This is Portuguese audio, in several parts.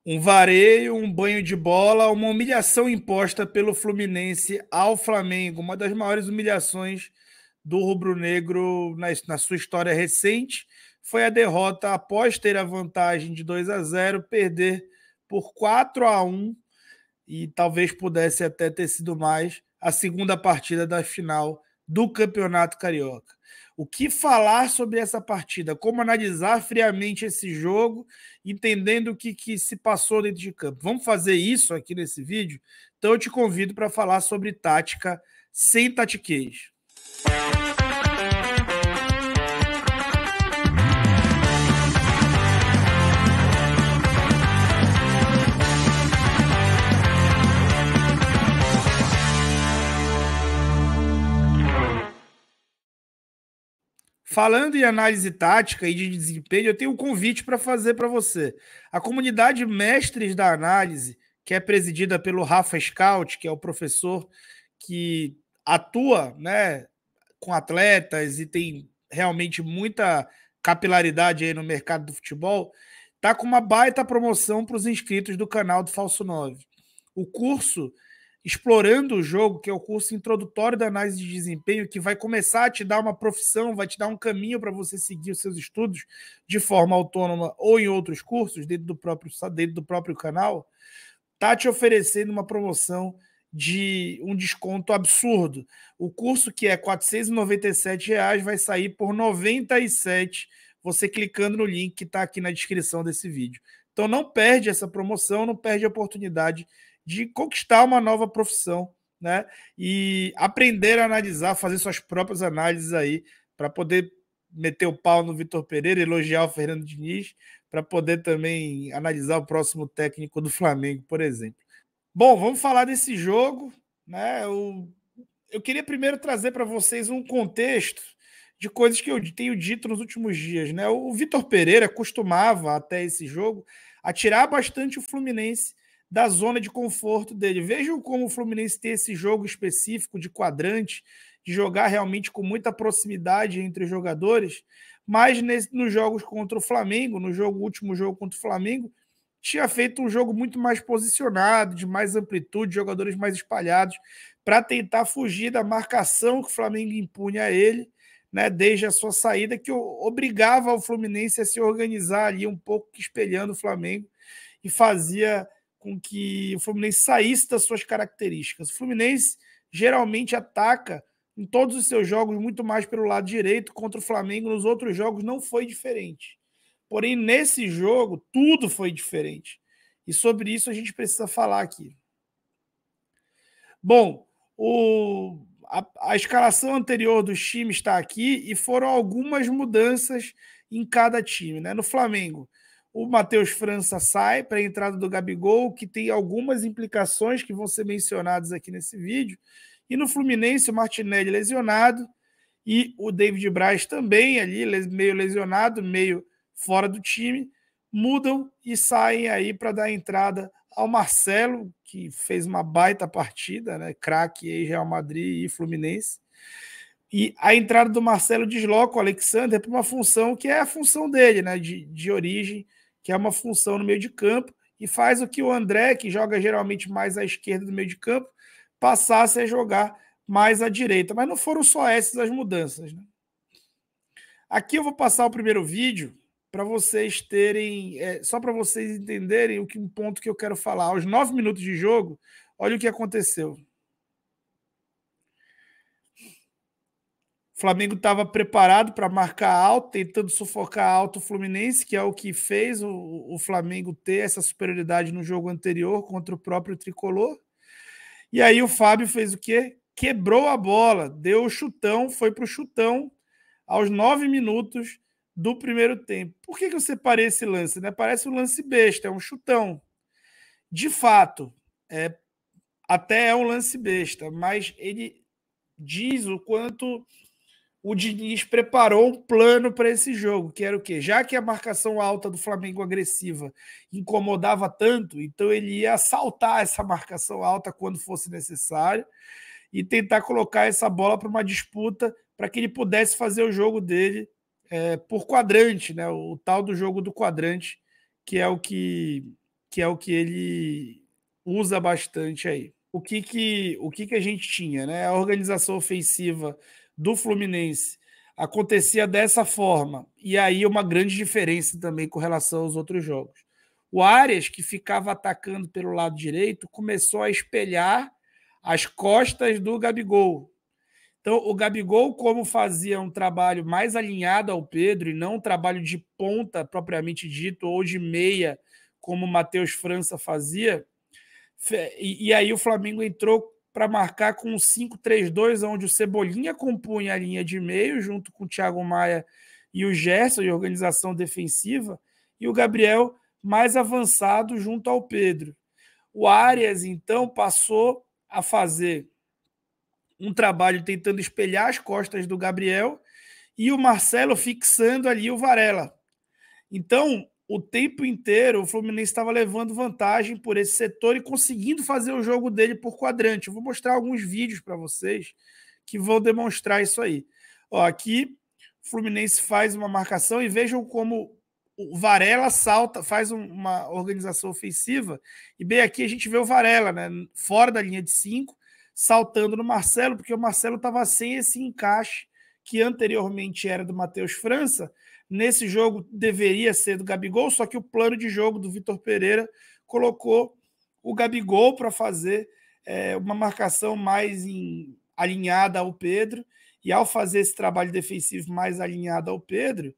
Um vareio, um banho de bola, uma humilhação imposta pelo Fluminense ao Flamengo, uma das maiores humilhações do rubro-negro na sua história recente, foi a derrota após ter a vantagem de 2-0, perder por 4-1 e talvez pudesse até ter sido mais a segunda partida da final do Campeonato Carioca. O que falar sobre essa partida? Como analisar friamente esse jogo, entendendo o que se passou dentro de campo? Vamos fazer isso aqui nesse vídeo? Então eu te convido para falar sobre tática sem tatiquês. Falando em análise tática e de desempenho, eu tenho um convite para fazer para você. A comunidade Mestres da Análise, que é presidida pelo Rafa Scout, que é o professor que atua, né, com atletas e tem realmente muita capilaridade aí no mercado do futebol, está com uma baita promoção para os inscritos do canal do Falso 9. O curso Explorando o Jogo, que é o curso introdutório da análise de desempenho, que vai começar a te dar uma profissão, vai te dar um caminho para você seguir os seus estudos de forma autônoma ou em outros cursos, dentro do próprio canal, está te oferecendo uma promoção de um desconto absurdo. O curso, que é R$ 497, vai sair por R$ 97, você clicando no link que está aqui na descrição desse vídeo. Então não perde essa promoção, não perde a oportunidade de conquistar uma nova profissão, né? E aprender a analisar, fazer suas próprias análises aí, para poder meter o pau no Vitor Pereira, elogiar o Fernando Diniz, para poder também analisar o próximo técnico do Flamengo, por exemplo. Bom, vamos falar desse jogo, né? Eu queria primeiro trazer para vocês um contexto de coisas que eu tenho dito nos últimos dias, né? O Vitor Pereira costumava, até esse jogo, atirar bastante o Fluminense da zona de conforto dele. Vejam como o Fluminense tem esse jogo específico de quadrante, de jogar realmente com muita proximidade entre os jogadores, mas nos jogos contra o Flamengo, último jogo contra o Flamengo, tinha feito um jogo muito mais posicionado, de mais amplitude, jogadores mais espalhados, para tentar fugir da marcação que o Flamengo impunha a ele, né, desde a sua saída, que obrigava o Fluminense a se organizar ali um pouco, espelhando o Flamengo, e fazia com que o Fluminense saísse das suas características. O Fluminense geralmente ataca em todos os seus jogos muito mais pelo lado direito, contra o Flamengo nos outros jogos não foi diferente. Porém, nesse jogo, tudo foi diferente. E sobre isso a gente precisa falar aqui. Bom, a escalação anterior dos times está aqui e foram algumas mudanças em cada time, né? No Flamengo, o Matheus França sai para a entrada do Gabigol, que tem algumas implicações que vão ser mencionadas aqui nesse vídeo. E no Fluminense, o Martinelli lesionado e o David Braz também ali, meio lesionado, meio fora do time, mudam e saem aí para dar entrada ao Marcelo, que fez uma baita partida, né? Craque aí, Real Madrid e Fluminense. E a entrada do Marcelo desloca o Alexander para uma função que é a função dele, né? De origem, que é uma função no meio de campo, e faz o que o André, que joga geralmente mais à esquerda do meio de campo, passasse a jogar mais à direita. Mas não foram só essas as mudanças, né? Aqui eu vou passar o primeiro vídeo para vocês terem, só para vocês entenderem um ponto que eu quero falar. Aos 9 minutos de jogo, olha o que aconteceu. O Flamengo estava preparado para marcar alto, tentando sufocar alto o Fluminense, que é o que fez o Flamengo ter essa superioridade no jogo anterior contra o próprio Tricolor. E aí o Fábio fez o quê? Quebrou a bola, deu o chutão, foi para o chutão aos 9 minutos do primeiro tempo. Por que eu separei esse lance? Né? Parece um lance besta, é um chutão. De fato, até é um lance besta, mas ele diz o quanto o Diniz preparou um plano para esse jogo, que era o quê? Já que a marcação alta do Flamengo agressiva incomodava tanto, então ele ia assaltar essa marcação alta quando fosse necessário e tentar colocar essa bola para uma disputa para que ele pudesse fazer o jogo dele por quadrante, né? O tal do jogo do quadrante, que é o que que é o que ele usa bastante aí. O que a gente tinha, né? A organização ofensiva do Fluminense acontecia dessa forma. E aí uma grande diferença também com relação aos outros jogos. O Arias, que ficava atacando pelo lado direito, começou a espelhar as costas do Gabigol. Então, o Gabigol, como fazia um trabalho mais alinhado ao Pedro e não um trabalho de ponta propriamente dito ou de meia, como o Matheus França fazia, e aí o Flamengo entrou para marcar com um 5-3-2, onde o Cebolinha compunha a linha de meio, junto com o Thiago Maia e o Gerson, de organização defensiva, e o Gabriel mais avançado junto ao Pedro. O Arias, então, passou a fazer um trabalho tentando espelhar as costas do Gabriel e o Marcelo fixando ali o Varela. Então, o tempo inteiro, o Fluminense estava levando vantagem por esse setor e conseguindo fazer o jogo dele por quadrante. Eu vou mostrar alguns vídeos para vocês que vão demonstrar isso aí. Ó, aqui, o Fluminense faz uma marcação e vejam como o Varela salta, faz uma organização ofensiva e bem aqui a gente vê o Varela, né, fora da linha de 5, saltando no Marcelo, porque o Marcelo estava sem esse encaixe que anteriormente era do Matheus França. Nesse jogo deveria ser do Gabigol, só que o plano de jogo do Vitor Pereira colocou o Gabigol para fazer uma marcação mais alinhada ao Pedro, e ao fazer esse trabalho defensivo mais alinhado ao Pedro,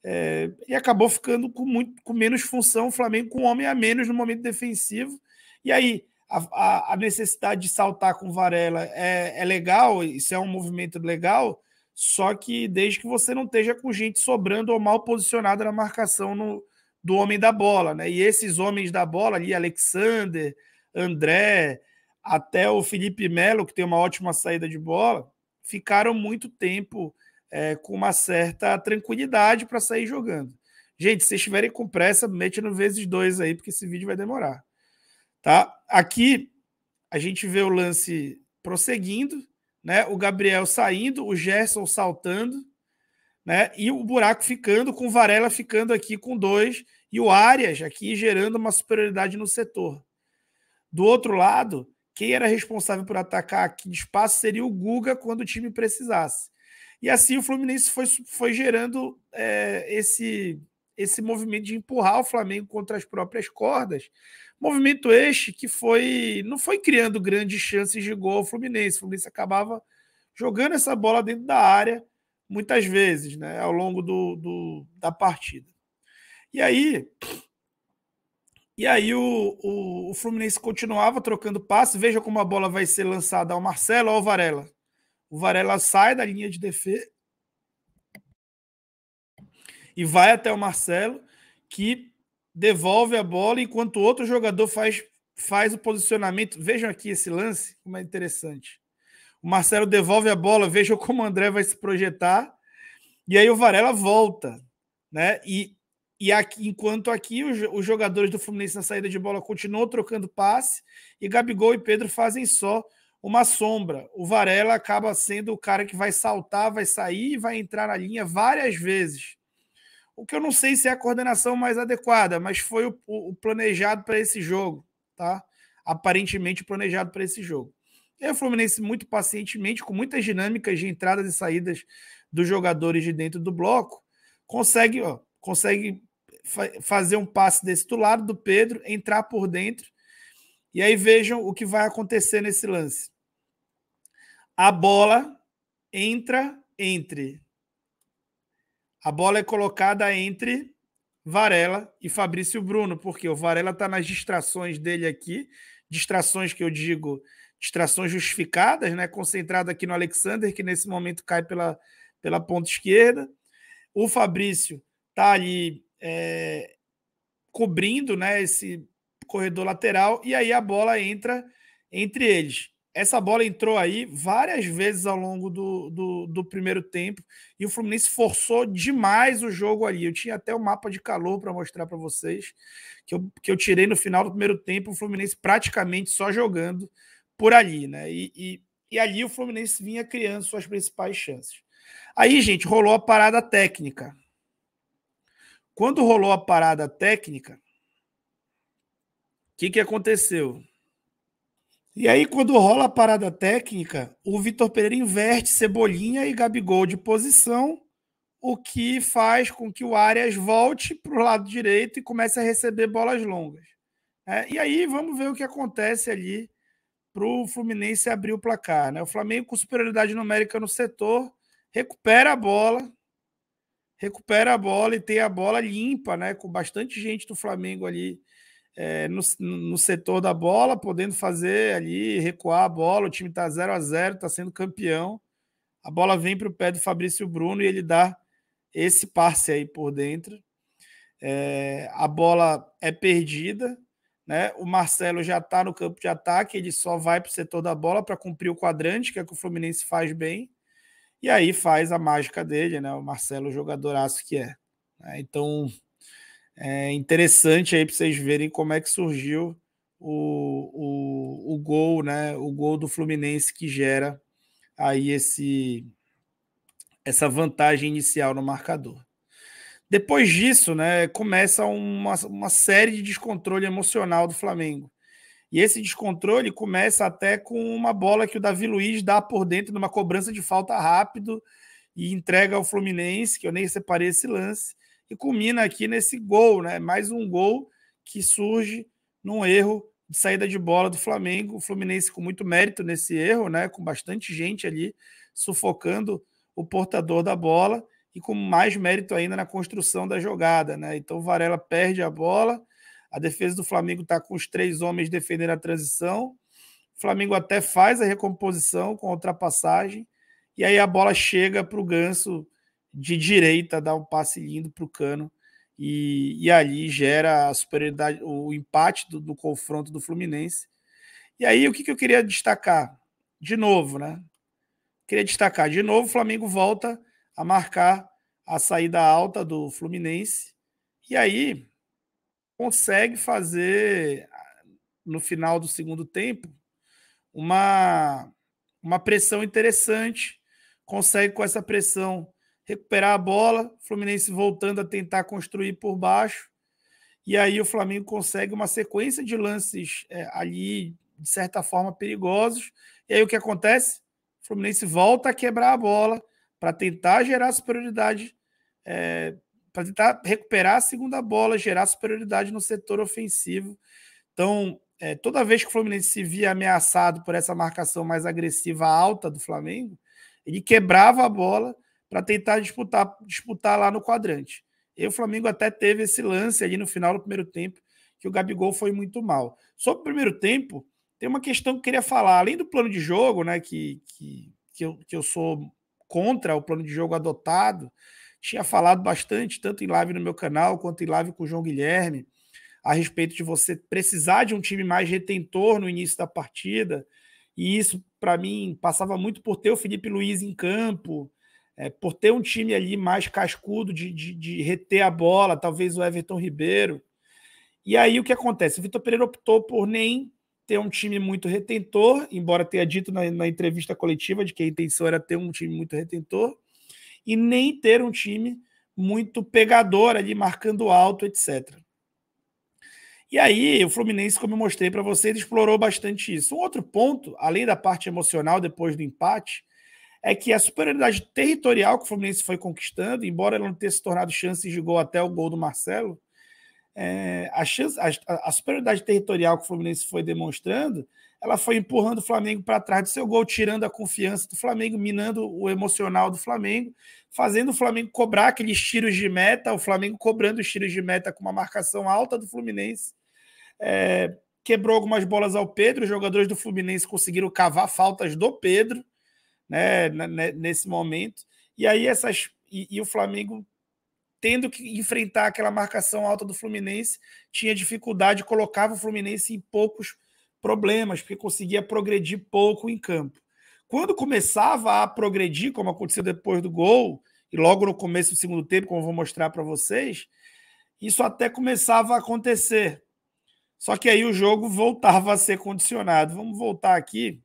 ele acabou ficando com menos função, o Flamengo com um homem a menos no momento defensivo, e aí a necessidade de saltar com o Varela é legal, isso é um movimento legal, só que desde que você não esteja com gente sobrando ou mal posicionada na marcação do homem da bola, né? E esses homens da bola ali, Alexander, André, até o Felipe Melo, que tem uma ótima saída de bola, ficaram muito tempo com uma certa tranquilidade para sair jogando. Gente, se vocês estiverem com pressa, mete no vezes 2 aí, porque esse vídeo vai demorar. Tá? Aqui a gente vê o lance prosseguindo, né? O Gabriel saindo, o Gerson saltando, né? E o buraco ficando, com o Varela ficando aqui com 2 e o Arias aqui gerando uma superioridade no setor. Do outro lado, quem era responsável por atacar aqui de espaço seria o Guga quando o time precisasse. E assim o Fluminense foi gerando esse movimento de empurrar o Flamengo contra as próprias cordas. Movimento este que não foi criando grandes chances de gol ao Fluminense. O Fluminense acabava jogando essa bola dentro da área muitas vezes, né, ao longo da partida. E aí o Fluminense continuava trocando passe. Veja como a bola vai ser lançada ao Marcelo ou ao Varela. O Varela sai da linha de defesa e vai até o Marcelo, que devolve a bola enquanto outro jogador faz o posicionamento. Vejam aqui esse lance, como é interessante. O Marcelo devolve a bola, vejam como o André vai se projetar, e aí o Varela volta, né? E aqui, enquanto aqui os jogadores do Fluminense na saída de bola continuam trocando passe, e Gabigol e Pedro fazem só uma sombra. O Varela acaba sendo o cara que vai saltar, vai sair e vai entrar na linha várias vezes. O que eu não sei se é a coordenação mais adequada, mas foi o planejado para esse jogo, tá? Aparentemente planejado para esse jogo. E o Fluminense, muito pacientemente, com muitas dinâmicas de entradas e saídas dos jogadores de dentro do bloco, consegue fazer um passe desse do lado do Pedro, entrar por dentro. E aí vejam o que vai acontecer nesse lance. A bola entra entre. A bola é colocada entre Varela e Fabrício Bruno, porque o Varela está nas distrações dele aqui, distrações que eu digo, distrações justificadas, né? Concentrado aqui no Alexander, que nesse momento cai pela ponta esquerda. O Fabrício está ali cobrindo, né, esse corredor lateral, e aí a bola entra entre eles. Essa bola entrou aí várias vezes ao longo do primeiro tempo e o Fluminense forçou demais o jogo ali. Eu tinha até o mapa de calor para mostrar para vocês, que eu tirei no final do primeiro tempo, o Fluminense praticamente só jogando por ali, né? E ali o Fluminense vinha criando suas principais chances. Aí, gente, rolou a parada técnica. Quando rolou a parada técnica, que aconteceu? E aí, quando rola a parada técnica, o Vitor Pereira inverte Cebolinha e Gabigol de posição, o que faz com que o Arias volte para o lado direito e comece a receber bolas longas. E aí, vamos ver o que acontece ali para o Fluminense abrir o placar. Né? O Flamengo, com superioridade numérica no setor, recupera a bola e tem a bola limpa, né? Com bastante gente do Flamengo ali no setor da bola, podendo fazer ali, recuar a bola. O time está 0-0, está sendo campeão. A bola vem para o pé do Fabrício Bruno e ele dá esse passe aí por dentro. A bola é perdida, né? O Marcelo já está no campo de ataque, ele só vai para o setor da bola para cumprir o quadrante, que é o que o Fluminense faz bem, e aí faz a mágica dele, né? O Marcelo, jogadoraço que é. Então, é interessante aí para vocês verem como é que surgiu o gol, né? O gol do Fluminense que gera aí essa vantagem inicial no marcador. Depois disso, né, começa uma série de descontrole emocional do Flamengo. E esse descontrole começa até com uma bola que o Davi Luiz dá por dentro numa cobrança de falta rápido e entrega ao Fluminense, que eu nem separei esse lance, e culmina aqui nesse gol, né? Mais um gol que surge num erro de saída de bola do Flamengo. O Fluminense com muito mérito nesse erro, né? Com bastante gente ali sufocando o portador da bola e com mais mérito ainda na construção da jogada, né? Então o Varela perde a bola, a defesa do Flamengo está com os 3 homens defendendo a transição, o Flamengo até faz a recomposição com a ultrapassagem, e aí a bola chega para o Ganso de direita, dá um passe lindo para o Cano, e ali gera a superioridade, o empate do confronto do Fluminense. E aí o que eu queria destacar? De novo, né? Queria destacar, de novo, o Flamengo volta a marcar a saída alta do Fluminense, e aí consegue fazer, no final do segundo tempo, uma pressão interessante, consegue com essa pressão recuperar a bola, o Fluminense voltando a tentar construir por baixo, e aí o Flamengo consegue uma sequência de lances ali, de certa forma, perigosos, e aí o que acontece? O Fluminense volta a quebrar a bola para tentar gerar superioridade, para tentar recuperar a segunda bola, gerar superioridade no setor ofensivo. Então, toda vez que o Fluminense se via ameaçado por essa marcação mais agressiva alta do Flamengo, ele quebrava a bola para tentar disputar lá no quadrante. E o Flamengo até teve esse lance ali no final do primeiro tempo, que o Gabigol foi muito mal. Sobre o primeiro tempo, tem uma questão que eu queria falar. Além do plano de jogo, né, que eu sou contra o plano de jogo adotado, tinha falado bastante, tanto em live no meu canal, quanto em live com o João Guilherme, a respeito de você precisar de um time mais retentor no início da partida, e isso, para mim, passava muito por ter o Felipe Luiz em campo, por ter um time ali mais cascudo de reter a bola, talvez o Everton Ribeiro. E aí o que acontece? O Vitor Pereira optou por nem ter um time muito retentor, embora tenha dito na entrevista coletiva de que a intenção era ter um time muito retentor, e nem ter um time muito pegador ali, marcando alto, etc. E aí, o Fluminense, como eu mostrei para vocês, explorou bastante isso. Um outro ponto, além da parte emocional depois do empate, é que a superioridade territorial que o Fluminense foi conquistando, embora ela não tenha se tornado chances de gol até o gol do Marcelo, a superioridade territorial que o Fluminense foi demonstrando, ela foi empurrando o Flamengo para trás do seu gol, tirando a confiança do Flamengo, minando o emocional do Flamengo, fazendo o Flamengo cobrar aqueles tiros de meta, o Flamengo cobrando os tiros de meta com uma marcação alta do Fluminense. Quebrou algumas bolas ao Pedro, os jogadores do Fluminense conseguiram cavar faltas do Pedro, né, nesse momento, e aí e o Flamengo, tendo que enfrentar aquela marcação alta do Fluminense, tinha dificuldade, colocava o Fluminense em poucos problemas, porque conseguia progredir pouco em campo. Quando começava a progredir, como aconteceu depois do gol, e logo no começo do segundo tempo, como eu vou mostrar para vocês, isso até começava a acontecer. Só que aí o jogo voltava a ser condicionado. Vamos voltar aqui.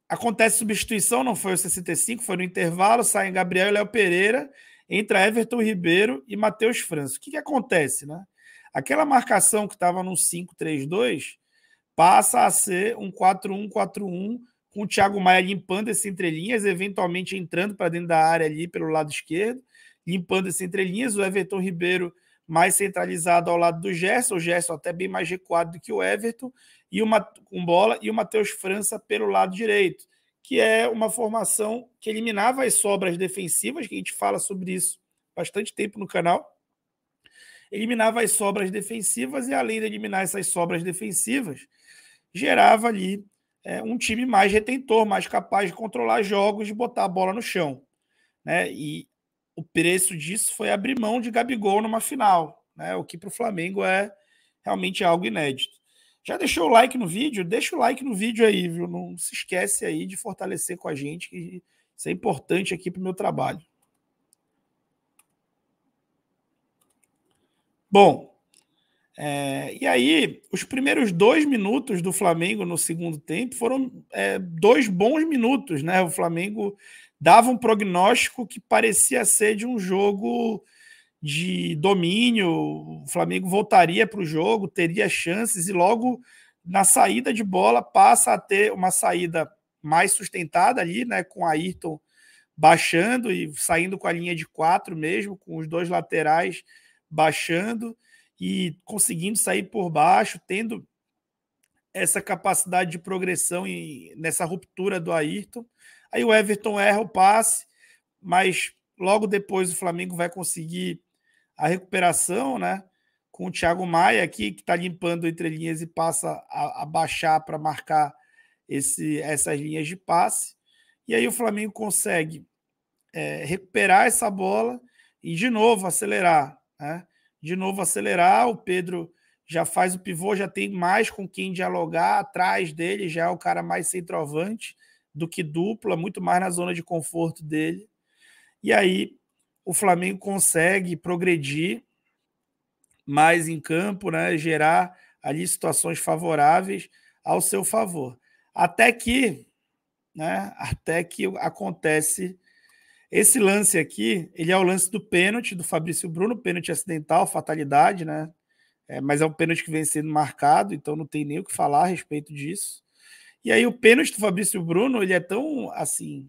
Acontece substituição, não foi aos 65, foi no intervalo, saem Gabriel e Léo Pereira, entra Everton Ribeiro e Matheus França. O que acontece, né? Aquela marcação que estava no 5-3-2 passa a ser um 4-1-4-1, com o Thiago Maia limpando esse entrelinhas, eventualmente entrando para dentro da área ali pelo lado esquerdo, limpando esse entrelinhas, o Everton Ribeiro mais centralizado ao lado do Gerson, o Gerson até bem mais recuado do que o Everton, e com bola, e o Matheus França pelo lado direito, que é uma formação que eliminava as sobras defensivas, que a gente fala sobre isso bastante tempo no canal, eliminava as sobras defensivas e, além de eliminar essas sobras defensivas, gerava ali um time mais retentor, mais capaz de controlar jogos, de botar a bola no chão. Né? E o preço disso foi abrir mão de Gabigol numa final, né? O que para o Flamengo é realmente algo inédito. Já deixou o like no vídeo? Deixa o like no vídeo aí, viu? Não se esquece aí de fortalecer com a gente, que isso é importante aqui para o meu trabalho. Bom, e aí, os primeiros 2 minutos do Flamengo no segundo tempo foram 2 bons minutos, né? O Flamengo dava um prognóstico que parecia ser de um jogo de domínio, o Flamengo voltaria para o jogo, teria chances, e logo na saída de bola passa a ter uma saída mais sustentada ali, né? Com a Ayrton baixando e saindo com a linha de 4 mesmo, com os dois laterais baixando e conseguindo sair por baixo, tendo essa capacidade de progressão e nessa ruptura do Ayrton. Aí o Everton erra o passe, mas logo depois o Flamengo vai conseguir a recuperação, né? Com o Thiago Maia aqui, que está limpando entre linhas e passa a baixar para marcar essas linhas de passe. E aí o Flamengo consegue recuperar essa bola e de novo acelerar, né? De novo acelerar, o Pedro já faz o pivô, já tem mais com quem dialogar, atrás dele já é o cara mais centroavante do que dupla, muito mais na zona de conforto dele. E aí o Flamengo consegue progredir mais em campo, né, gerar ali situações favoráveis ao seu favor. Até que acontece esse lance aqui, ele é o lance do pênalti do Fabrício Bruno, pênalti acidental, fatalidade, né? Mas é um pênalti que vem sendo marcado, então não tem nem o que falar a respeito disso. E aí o pênalti do Fabrício Bruno, ele é tão assim,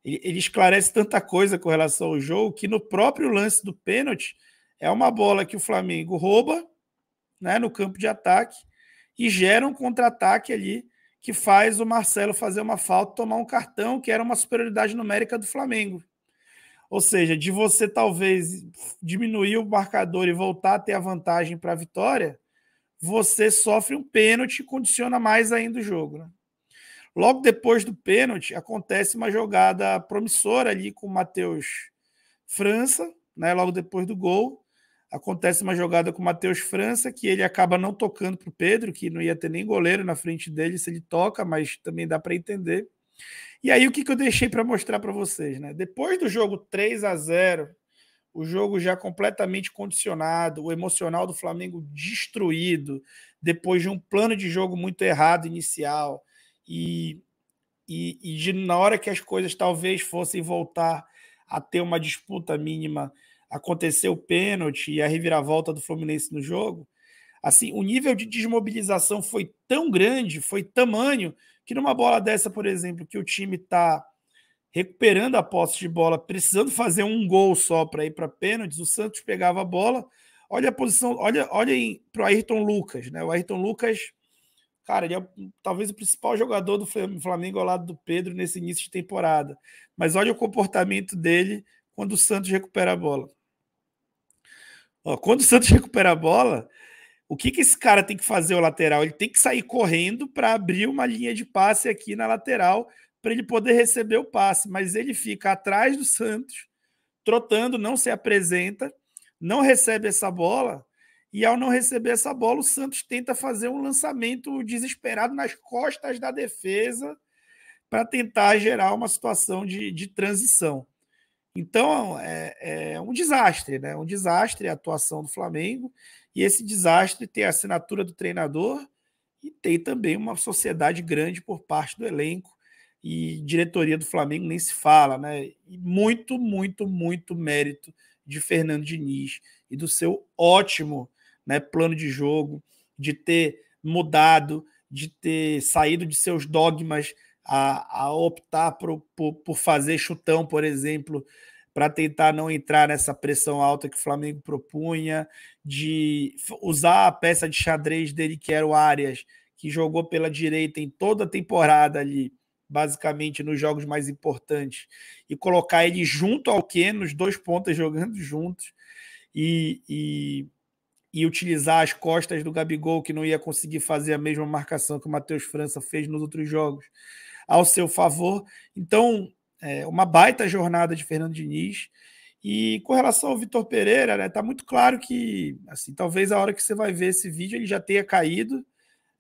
ele esclarece tanta coisa com relação ao jogo, que no próprio lance do pênalti é uma bola que o Flamengo rouba, né, no campo de ataque e gera um contra-ataque ali que faz o Marcelo fazer uma falta, tomar um cartão, que era uma superioridade numérica do Flamengo. Ou seja, de você talvez diminuir o marcador e voltar a ter a vantagem para a vitória, você sofre um pênalti e condiciona mais ainda o jogo. Né? Logo depois do pênalti, acontece uma jogada promissora ali com o Matheus França, né? Logo depois do gol. Acontece uma jogada com o Matheus França, que ele acaba não tocando para o Pedro, que não ia ter nem goleiro na frente dele se ele toca, mas também dá para entender. E aí o que eu deixei para mostrar para vocês? Né? Depois do jogo 3-0, o jogo já completamente condicionado, o emocional do Flamengo destruído, depois de um plano de jogo muito errado inicial, na hora que as coisas talvez fossem voltar a ter uma disputa mínima, aconteceu o pênalti e a reviravolta do Fluminense no jogo, assim, o nível de desmobilização foi tão grande, foi tamanho, que numa bola dessa, por exemplo, que o time está recuperando a posse de bola, precisando fazer um gol só para ir para pênaltis, o Santos pegava a bola, olha a posição, olha para o Ayrton Lucas, né? O Ayrton Lucas, cara, ele é talvez o principal jogador do Flamengo ao lado do Pedro nesse início de temporada, mas olha o comportamento dele quando o Santos recupera a bola. Quando o Santos recupera a bola, o que esse cara tem que fazer, o lateral? Ele tem que sair correndo para abrir uma linha de passe aqui na lateral para ele poder receber o passe, mas ele fica atrás do Santos, trotando, não se apresenta, não recebe essa bola, e ao não receber essa bola, o Santos tenta fazer um lançamento desesperado nas costas da defesa para tentar gerar uma situação de transição. Então, é um desastre, né? Um desastre a atuação do Flamengo, e esse desastre tem a assinatura do treinador e tem também uma sociedade grande por parte do elenco, e diretoria do Flamengo nem se fala, né? E muito mérito de Fernando Diniz e do seu ótimo, né, plano de jogo, de ter mudado, de ter saído de seus dogmas a optar por fazer chutão, por exemplo, para tentar não entrar nessa pressão alta que o Flamengo propunha, de usar a peça de xadrez dele, que era o Arias, que jogou pela direita em toda a temporada ali, basicamente nos jogos mais importantes, e colocar ele junto ao Keno, os dois pontas jogando juntos, e utilizar as costas do Gabigol, que não ia conseguir fazer a mesma marcação que o Matheus França fez nos outros jogos, ao seu favor. Então, uma baita jornada de Fernando Diniz. E com relação ao Vitor Pereira, né, tá muito claro que, assim, talvez a hora que você vai ver esse vídeo ele já tenha caído.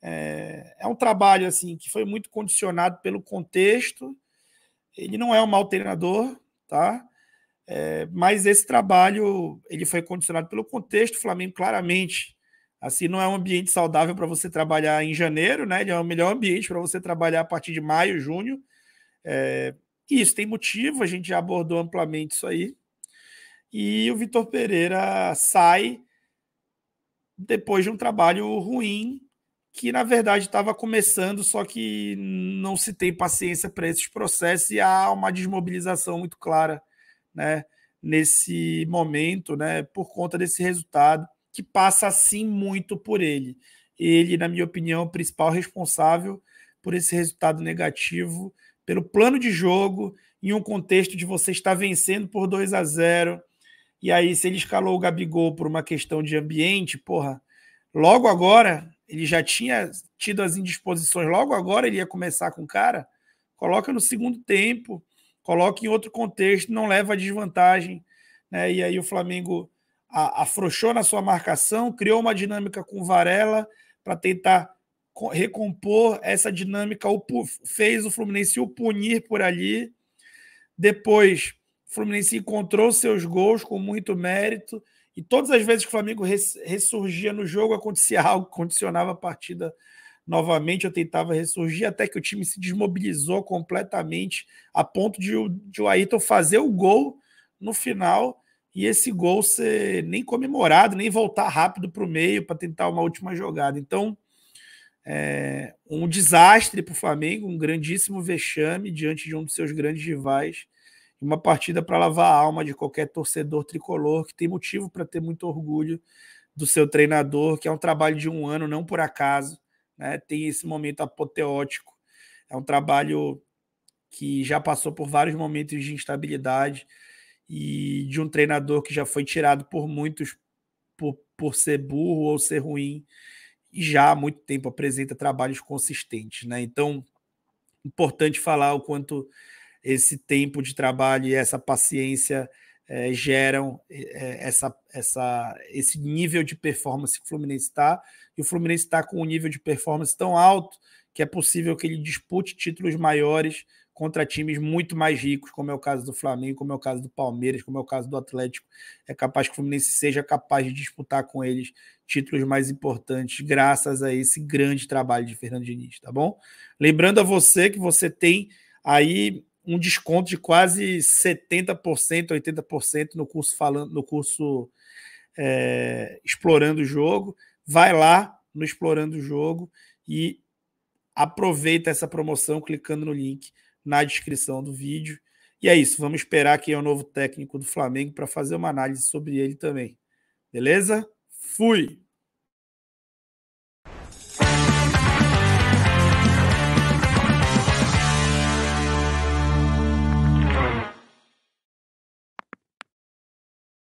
É um trabalho assim que foi muito condicionado pelo contexto. Ele não é um mau treinador, tá? Mas esse trabalho ele foi condicionado pelo contexto. O Flamengo claramente assim não é um ambiente saudável para você trabalhar em janeiro, né? Ele é o melhor ambiente para você trabalhar a partir de maio, junho. E isso tem motivo, a gente já abordou amplamente isso aí. E o Vitor Pereira sai depois de um trabalho ruim, que na verdade estava começando, só que não se tem paciência para esses processos e há uma desmobilização muito clara, né, nesse momento, né, por conta desse resultado, que passa assim muito por ele. Ele, na minha opinião, é o principal responsável por esse resultado negativo, pelo plano de jogo, em um contexto de você estar vencendo por 2-0. E aí, se ele escalou o Gabigol por uma questão de ambiente, porra, logo agora ele já tinha tido as indisposições, logo agora ele ia começar com o cara, coloca no segundo tempo, coloca em outro contexto, não leva a desvantagem, né? E aí o Flamengo afrouxou na sua marcação, criou uma dinâmica com o Varela para tentar recompor essa dinâmica, fez o Fluminense o punir por ali. Depois o Fluminense encontrou seus gols com muito mérito, e todas as vezes que o Flamengo ressurgia no jogo, acontecia algo, condicionava a partida novamente. Eu tentava ressurgir até que o time se desmobilizou completamente, a ponto de o Ayrton fazer o gol no final, e esse gol ser nem comemorado, nem voltar rápido para o meio para tentar uma última jogada. Então, um desastre para o Flamengo, um grandíssimo vexame diante de um dos seus grandes rivais. Uma partida para lavar a alma de qualquer torcedor tricolor que tem motivo para ter muito orgulho do seu treinador, que é um trabalho de um ano, não por acaso, né? Tem esse momento apoteótico. É um trabalho que já passou por vários momentos de instabilidade e de um treinador que já foi tirado por muitos por ser burro ou ser ruim, e já há muito tempo apresenta trabalhos consistentes, né? Então, importante falar o quanto esse tempo de trabalho e essa paciência geram esse nível de performance que o Fluminense está. E o Fluminense está com um nível de performance tão alto que é possível que ele dispute títulos maiores contra times muito mais ricos, como é o caso do Flamengo, como é o caso do Palmeiras, como é o caso do Atlético. É capaz que o Fluminense seja capaz de disputar com eles títulos mais importantes, graças a esse grande trabalho de Fernando Diniz, tá bom? Lembrando a você que você tem aí um desconto de quase 70%, 80% no curso Explorando o Jogo. Vai lá no Explorando o Jogo e aproveita essa promoção clicando no link na descrição do vídeo. E é isso, vamos esperar quem é o novo técnico do Flamengo para fazer uma análise sobre ele também. Beleza? Fui!